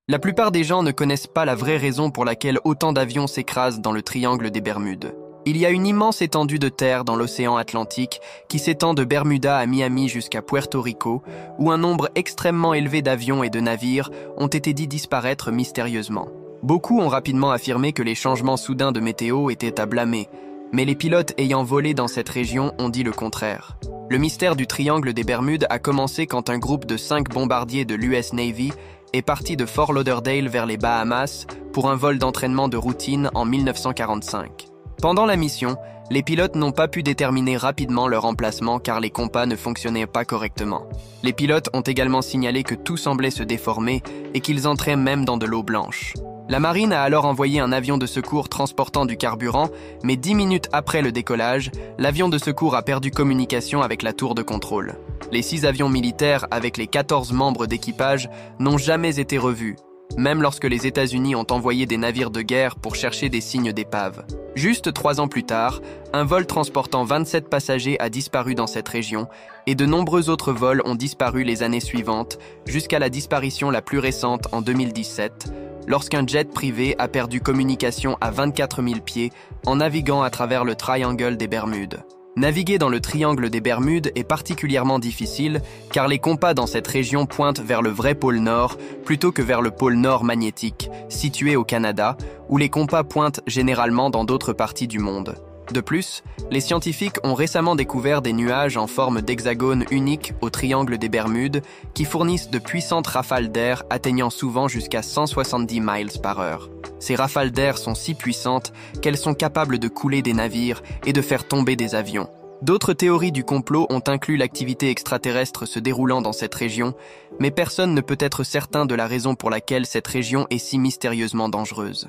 La plupart des gens ne connaissent pas la vraie raison pour laquelle autant d'avions s'écrasent dans le triangle des Bermudes. Il y a une immense étendue de terre dans l'océan Atlantique qui s'étend de Bermuda à Miami jusqu'à Puerto Rico, où un nombre extrêmement élevé d'avions et de navires ont été dits disparaître mystérieusement. Beaucoup ont rapidement affirmé que les changements soudains de météo étaient à blâmer, mais les pilotes ayant volé dans cette région ont dit le contraire. Le mystère du triangle des Bermudes a commencé quand un groupe de 5 bombardiers de l'US Navy est parti de Fort Lauderdale vers les Bahamas pour un vol d'entraînement de routine en 1945. Pendant la mission, les pilotes n'ont pas pu déterminer rapidement leur emplacement car les compas ne fonctionnaient pas correctement. Les pilotes ont également signalé que tout semblait se déformer et qu'ils entraient même dans de l'eau blanche. La marine a alors envoyé un avion de secours transportant du carburant, mais 10 minutes après le décollage, l'avion de secours a perdu communication avec la tour de contrôle. Les 6 avions militaires avec les 14 membres d'équipage n'ont jamais été revus, même lorsque les États-Unis ont envoyé des navires de guerre pour chercher des signes d'épave. Juste 3 ans plus tard, un vol transportant 27 passagers a disparu dans cette région et de nombreux autres vols ont disparu les années suivantes, jusqu'à la disparition la plus récente en 2017, lorsqu'un jet privé a perdu communication à 24 000 pieds en naviguant à travers le Triangle des Bermudes. Naviguer dans le Triangle des Bermudes est particulièrement difficile car les compas dans cette région pointent vers le vrai pôle Nord plutôt que vers le pôle Nord magnétique, situé au Canada, où les compas pointent généralement dans d'autres parties du monde. De plus, les scientifiques ont récemment découvert des nuages en forme d'hexagone unique au Triangle des Bermudes qui fournissent de puissantes rafales d'air atteignant souvent jusqu'à 170 miles par heure. Ces rafales d'air sont si puissantes qu'elles sont capables de couler des navires et de faire tomber des avions. D'autres théories du complot ont inclus l'activité extraterrestre se déroulant dans cette région, mais personne ne peut être certain de la raison pour laquelle cette région est si mystérieusement dangereuse.